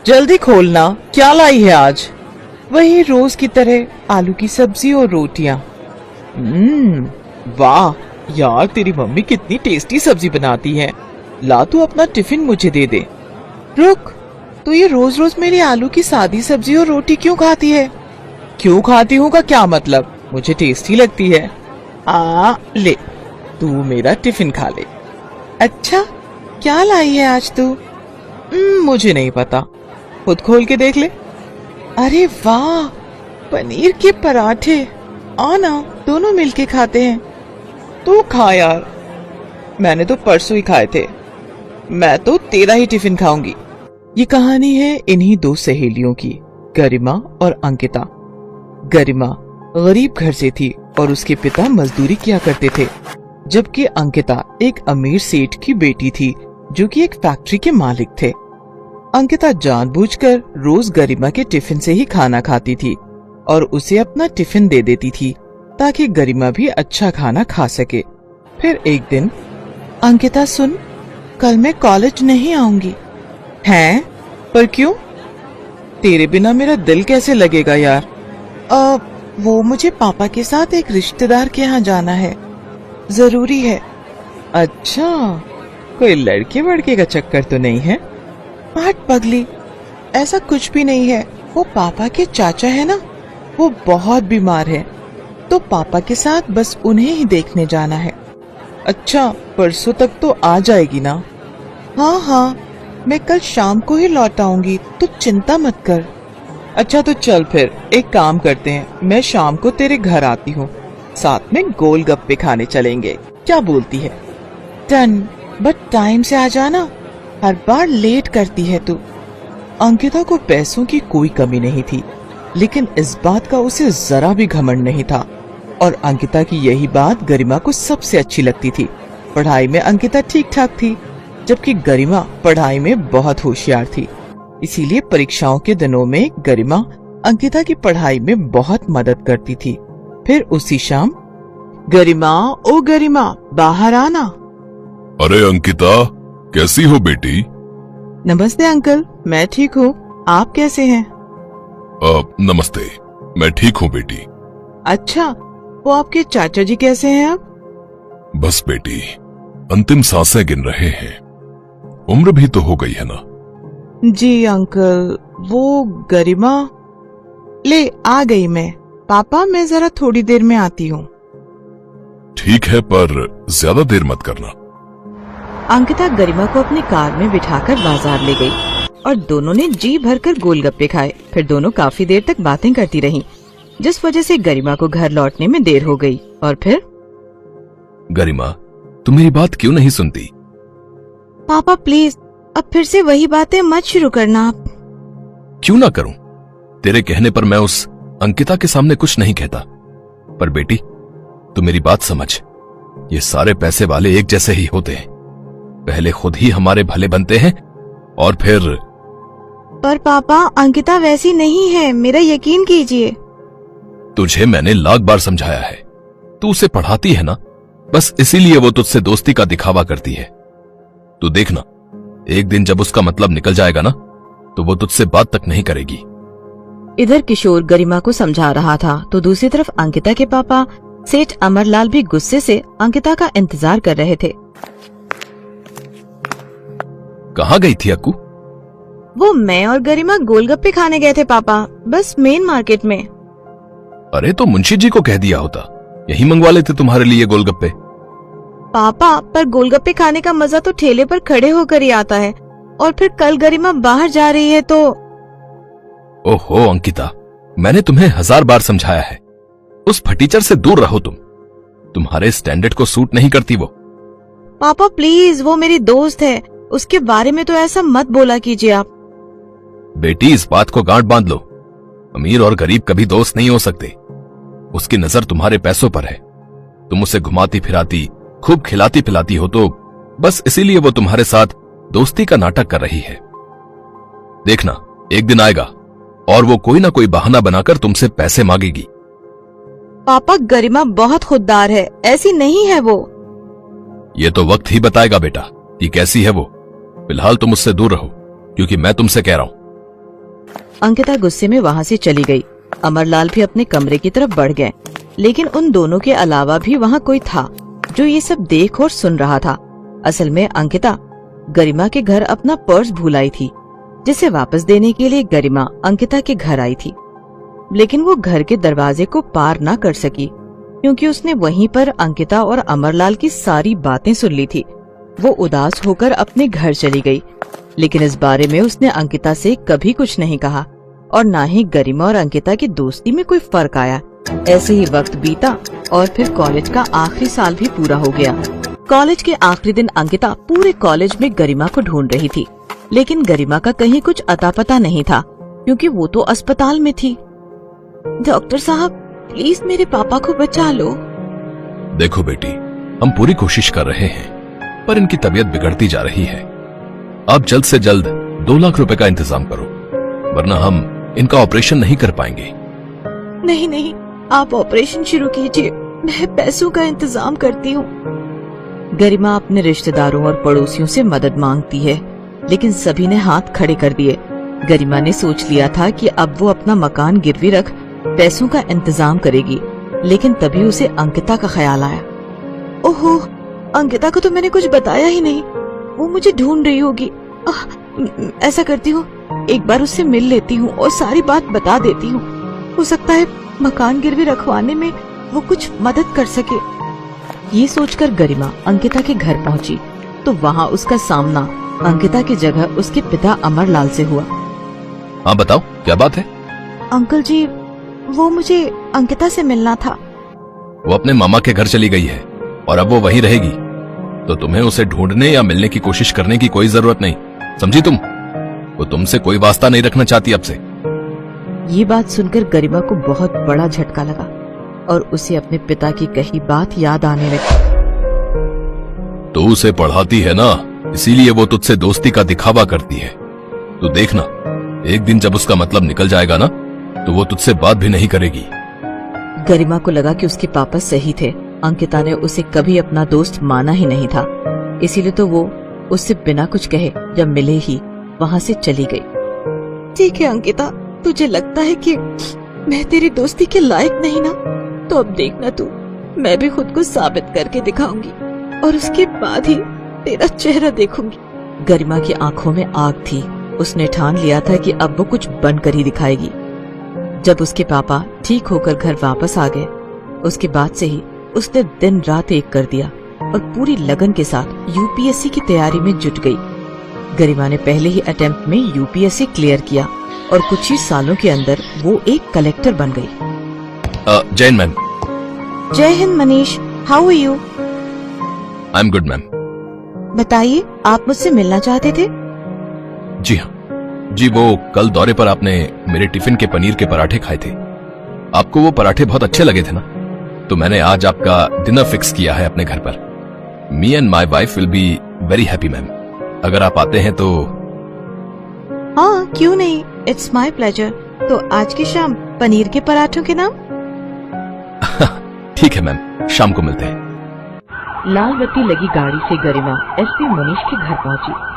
जल्दी खोलना, क्या लाई है आज? वही रोज की तरह आलू की सब्जी और रोटियां। वाह यार, तेरी मम्मी कितनी टेस्टी सब्जी बनाती है। ला तू अपना टिफिन मुझे दे दे। रुक, तो ये रोज रोज मेरी आलू की सादी सब्जी और रोटी क्यों खाती है? क्यों खाती हूँ का क्या मतलब? मुझे टेस्टी लगती है। ले, तू मेरा टिफिन खा ले। अच्छा, क्या लाई है आज तू? मुझे नहीं पता, खुद खोल के देख ले। अरे वाह, पनीर के पराठे। आना, दोनों मिलके खाते हैं। तू खा यार, मैंने तो परसों ही खाए थे। मैं तो तेरा ही टिफिन खाऊंगी। ये कहानी है इन्हीं दो सहेलियों की, गरिमा और अंकिता। गरिमा गरीब घर से थी और उसके पिता मजदूरी किया करते थे, जबकि अंकिता एक अमीर सेठ की बेटी थी जो कि एक फैक्ट्री के मालिक थे। अंकिता जानबूझकर रोज गरिमा के टिफिन से ही खाना खाती थी और उसे अपना टिफिन दे देती थी ताकि गरिमा भी अच्छा खाना खा सके। फिर एक दिन, अंकिता सुन, कल मैं कॉलेज नहीं आऊंगी। हैं? पर क्यों? तेरे बिना मेरा दिल कैसे लगेगा यार? वो मुझे पापा के साथ एक रिश्तेदार के यहाँ जाना है, जरूरी है। अच्छा, कोई लड़के वड़के का चक्कर तो नहीं है? हट पगली, ऐसा कुछ भी नहीं है। वो पापा के चाचा है ना, वो बहुत बीमार है, तो पापा के साथ बस उन्हें ही देखने जाना है। अच्छा, परसों तक तो आ जाएगी ना? हाँ, मैं कल शाम को ही लौट आऊंगी, तो चिंता मत कर। अच्छा तो चल फिर एक काम करते हैं, मैं शाम को तेरे घर आती हूँ, साथ में गोलगप्पे खाने चलेंगे, क्या बोलती है? डन, बट टाइम से आ जाना, हर बार लेट करती है तू। अंकिता को पैसों की कोई कमी नहीं थी, लेकिन इस बात का उसे जरा भी घमंड नहीं था और अंकिता की यही बात गरिमा को सबसे अच्छी लगती थी। पढ़ाई में अंकिता ठीक ठाक थी, जबकि गरिमा पढ़ाई में बहुत होशियार थी। इसीलिए परीक्षाओं के दिनों में गरिमा अंकिता की पढ़ाई में बहुत मदद करती थी। फिर उसी शाम, गरिमा, ओ गरिमा, बाहर आना। अरे अंकिता, कैसी हो बेटी? नमस्ते अंकल, मैं ठीक हूँ, आप कैसे हैं? नमस्ते, मैं ठीक हूँ बेटी। अच्छा, वो आपके चाचा जी कैसे हैं अब? बस बेटी, अंतिम सांसें गिन रहे हैं, उम्र भी तो हो गई है ना। जी अंकल, वो गरिमा। ले, आ गई मैं। पापा, मैं जरा थोड़ी देर में आती हूँ। ठीक है, पर ज्यादा देर मत करना। अंकिता गरिमा को अपनी कार में बिठाकर बाजार ले गई और दोनों ने जी भरकर गोलगप्पे खाए। फिर दोनों काफी देर तक बातें करती रहीं, जिस वजह से गरिमा को घर लौटने में देर हो गई। और फिर, गरिमा, तुम मेरी बात क्यों नहीं सुनती? पापा प्लीज, अब फिर से वही बातें मत शुरू करना आप। क्यों ना करूं? तेरे कहने पर मैं उस अंकिता के सामने कुछ नहीं कहता, पर बेटी तू मेरी बात समझ, ये सारे पैसे वाले एक जैसे ही होते हैं। पहले खुद ही हमारे भले बनते हैं और फिर। पर पापा, अंकिता वैसी नहीं है, मेरा यकीन कीजिए। तुझे मैंने लाख बार समझाया है, तू उसे पढ़ाती है ना, बस इसीलिए वो तुझसे दोस्ती का दिखावा करती है। तू देखना, एक दिन जब उसका मतलब निकल जाएगा ना, तो वो तुझसे बात तक नहीं करेगी। इधर किशोर गरिमा को समझा रहा था, तो दूसरी तरफ अंकिता के पापा सेठ अमरलाल भी गुस्से से अंकिता का इंतजार कर रहे थे। कहाँ गई थी अक्कू? वो मैं और गरिमा गोलगप्पे खाने गए थे पापा, बस मेन मार्केट में। अरे तो मुंशी जी को कह दिया होता, यही मंगवा लेते तुम्हारे लिए गोलगप्पे। पापा, पर गोलगप्पे खाने का मजा तो ठेले पर खड़े होकर ही आता है, और फिर कल गरिमा बाहर जा रही है तो। ओहो अंकिता, मैंने तुम्हें 1000 बार समझाया है, उस फटीचर से दूर रहो तुम, तुम्हारे स्टैंडर्ड को सूट नहीं करती वो। पापा प्लीज, वो मेरी दोस्त है, उसके बारे में तो ऐसा मत बोला कीजिए आप। बेटी, इस बात को गांठ बांध लो, अमीर और गरीब कभी दोस्त नहीं हो सकते। उसकी नजर तुम्हारे पैसों पर है, तुम उसे घुमाती फिराती, खूब खिलाती पिलाती हो, तो बस इसीलिए वो तुम्हारे साथ दोस्ती का नाटक कर रही है। देखना, एक दिन आएगा और वो कोई ना कोई बहाना बनाकर तुमसे पैसे मांगेगी। पापा, गरिमा बहुत खुददार है, ऐसी नहीं है वो। ये तो वक्त ही बताएगा बेटा कि कैसी है वो। फिलहाल तुम उससे दूर रहो, क्योंकि मैं तुमसे कह रहा हूं, अंकिता गुस्से में वहाँ से चली गई। अमरलाल भी अपने कमरे की तरफ बढ़ गए, लेकिन उन दोनों के अलावा भी वहाँ कोई था जो ये सब देख और सुन रहा था। असल में अंकिता गरिमा के घर अपना पर्स भूल आई थी, जिसे वापस देने के लिए गरिमा अंकिता के घर आई थी। लेकिन वो घर के दरवाजे को पार न कर सकी, क्योंकि उसने वहीं पर अंकिता और अमरलाल की सारी बातें सुन ली थी। वो उदास होकर अपने घर चली गई, लेकिन इस बारे में उसने अंकिता से कभी कुछ नहीं कहा और न ही गरिमा और अंकिता की दोस्ती में कोई फर्क आया। ऐसे ही वक्त बीता और फिर कॉलेज का आखिरी साल भी पूरा हो गया। कॉलेज के आखिरी दिन अंकिता पूरे कॉलेज में गरिमा को ढूंढ रही थी, लेकिन गरिमा का कहीं कुछ अता पता नहीं था, क्योंकि वो तो अस्पताल में थी। डॉक्टर साहब, प्लीज मेरे पापा को बचा लो। देखो बेटी, हम पूरी कोशिश कर रहे हैं, पर इनकी तबीयत बिगड़ती जा रही है। आप जल्द से जल्द 2 लाख रुपए का इंतजाम करो, वरना हम इनका ऑपरेशन नहीं कर पाएंगे। नहीं नहीं, आप ऑपरेशन शुरू कीजिए, मैं पैसों का इंतजाम करती हूँ। गरिमा अपने रिश्तेदारों और पड़ोसियों से मदद मांगती है, लेकिन सभी ने हाथ खड़े कर दिए। गरिमा ने सोच लिया था कि अब वो अपना मकान गिरवी रख पैसों का इंतजाम करेगी, लेकिन तभी उसे अंकिता का ख्याल आया। ओहो, अंकिता को तो मैंने कुछ बताया ही नहीं, वो मुझे ढूंढ रही होगी। ऐसा करती हूँ, एक बार उससे मिल लेती हूँ और सारी बात बता देती हूँ। हो सकता है मकान गिरवी रखवाने में वो कुछ मदद कर सके। ये सोचकर गरिमा अंकिता के घर पहुँची तो वहाँ उसका सामना अंकिता की जगह उसके पिता अमरलाल से हुआ। हाँ बताओ, क्या बात है? अंकल जी, वो मुझे अंकिता से मिलना था। वो अपने मामा के घर चली गई है और अब वो वहीं रहेगी, तो तुम्हें उसे ढूंढने या मिलने की कोशिश करने की कोई जरूरत नहीं, समझी तुम? वो तुमसे कोई वास्ता नहीं रखना चाहती अब से। ये बात सुनकर गरिमा को बहुत बड़ा झटका लगा और उसे अपने पिता की कही बात याद आने लगी। तो उसे पढ़ाती है ना, इसीलिए वो तुझसे दोस्ती का दिखावा करती है। तो देखना, एक दिन जब उसका मतलब निकल जाएगा ना, तो वो तुझसे बात भी नहीं करेगी। गरिमा को लगा कि उसके पापा सही थे। अंकिता ने उसे कभी अपना दोस्त माना ही नहीं था, इसीलिए तो वो उससे बिना कुछ कहे जब मिले ही वहाँ से चली गई। ठीक है अंकिता, तुझे लगता है कि मैं तेरी दोस्ती के लायक नहीं ना, तो अब देखना तू, मैं भी खुद को साबित करके दिखाऊंगी और उसके बाद ही तेरा चेहरा देखूंगी। गरिमा की आंखों में आग थी। उसने ठान लिया था कि अब वो कुछ बनकर ही दिखाएगी। जब उसके पापा ठीक होकर घर वापस आ गए, उसके बाद से ही उसने दिन रात एक कर दिया और पूरी लगन के साथ यूपीएससी की तैयारी में जुट गई। गरिमा ने पहले ही अटेम्प्ट में यूपीएससी क्लियर किया और कुछ ही सालों के अंदर वो एक कलेक्टर बन गई। जैन मैम। जय हिंद Manish, how are you? I am good ma'am. बताइए, आप मुझसे मिलना चाहते थे? जी हाँ जी, वो कल दौरे पर आपने मेरे टिफिन के पनीर के पराठे खाए थे। आपको वो पराठे बहुत अच्छे लगे थे ना, तो मैंने आज आपका डिनर फिक्स किया है अपने घर पर। Me and my wife will be very happy ma'am, अगर आप आते हैं तो। हाँ, क्यों नहीं, इट्स माई प्लेजर। तो आज की शाम पनीर के पराठों के नाम? ठीक है मैम, शाम को मिलते हैं। लाल बत्ती लगी गाड़ी से गरिमा एसपी मनीष के घर पहुंची।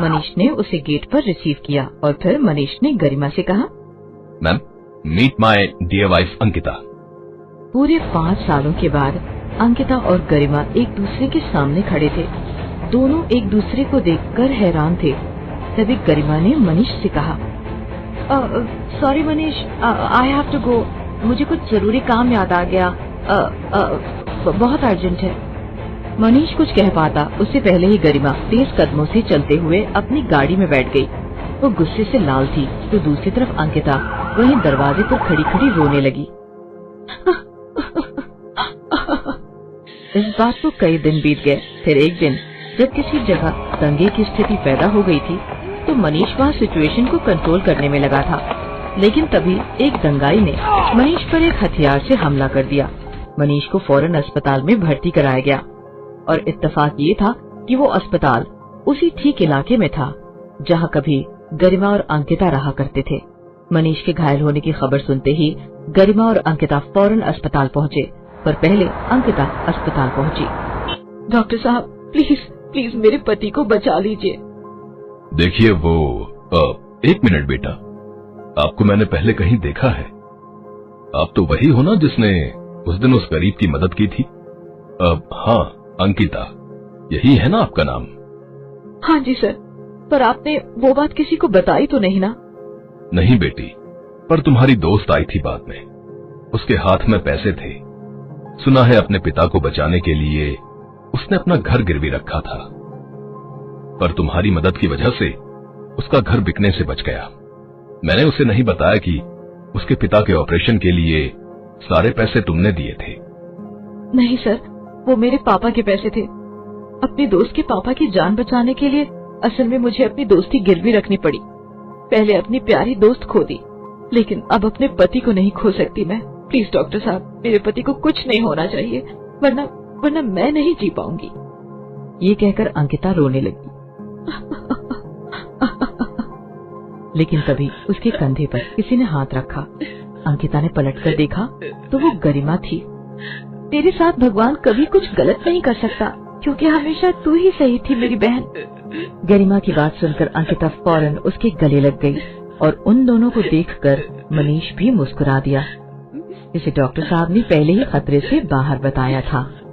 मनीष ने उसे गेट पर रिसीव किया और फिर मनीष ने गरिमा से कहा, ma'am, meet my dear wife Ankita. पूरे 5 सालों के बाद अंकिता और गरिमा एक दूसरे के सामने खड़े थे। दोनों एक दूसरे को देखकर हैरान थे। तभी गरिमा ने मनीष से कहा, sorry Manish, I have to go, मुझे कुछ जरूरी काम याद आ गया, बहुत अर्जेंट है। मनीष कुछ कह पाता उससे पहले ही गरिमा तेज कदमों से चलते हुए अपनी गाड़ी में बैठ गई। वो गुस्से से लाल थी, तो दूसरी तरफ अंकिता वहीं दरवाजे पर खड़ी खड़ी रोने लगी। इस बात को कई दिन बीत गए। फिर एक दिन जब किसी जगह दंगे की स्थिति पैदा हो गई थी, तो मनीष वहाँ सिचुएशन को कंट्रोल करने में लगा था। लेकिन तभी एक दंगाई ने मनीष पर एक हथियार से हमला कर दिया। मनीष को फौरन अस्पताल में भर्ती कराया गया और इत्तेफाक ये था कि वो अस्पताल उसी ठीक इलाके में था जहाँ कभी गरिमा और अंकिता रहा करते थे। मनीष के घायल होने की खबर सुनते ही गरिमा और अंकिता फौरन अस्पताल पहुँचे, पर पहले अंकिता अस्पताल पहुँची। डॉक्टर साहब, प्लीज प्लीज मेरे पति को बचा लीजिए। देखिए वो 1 मिनट बेटा, आपको मैंने पहले कहीं देखा है। आप तो वही हो ना जिसने उस दिन उस गरीब की मदद की थी? हाँ, अंकिता, यही है ना आपका नाम? हाँ जी सर, पर आपने वो बात किसी को बताई तो नहीं ना? नहीं बेटी, पर तुम्हारी दोस्त आई थी बाद में। उसके हाथ में पैसे थे। सुना है अपने पिता को बचाने के लिए उसने अपना घर गिरवी रखा था, पर तुम्हारी मदद की वजह से उसका घर बिकने से बच गया। मैंने उसे नहीं बताया कि उसके पिता के ऑपरेशन के लिए सारे पैसे तुमने दिए थे। नहीं सर, वो मेरे पापा के पैसे थे। अपनी दोस्त के पापा की जान बचाने के लिए असल में मुझे अपनी दोस्ती गिरवी रखनी पड़ी। पहले अपनी प्यारी दोस्त खो दी, लेकिन अब अपने पति को नहीं खो सकती मैं। प्लीज डॉक्टर साहब, मेरे पति को कुछ नहीं होना चाहिए, वरना मैं नहीं जी पाऊंगी। ये कहकर अंकिता रोने लगी। लेकिन तभी उसके कंधे पर किसी ने हाथ रखा। अंकिता ने पलटकर देखा तो वो गरिमा थी। तेरे साथ भगवान कभी कुछ गलत नहीं कर सकता, क्योंकि हमेशा तू ही सही थी मेरी बहन। गरिमा की बात सुनकर अंकिता फौरन उसके गले लग गई और उन दोनों को देखकर मनीष भी मुस्कुरा दिया, जिसे डॉक्टर साहब ने पहले ही खतरे से बाहर बताया था।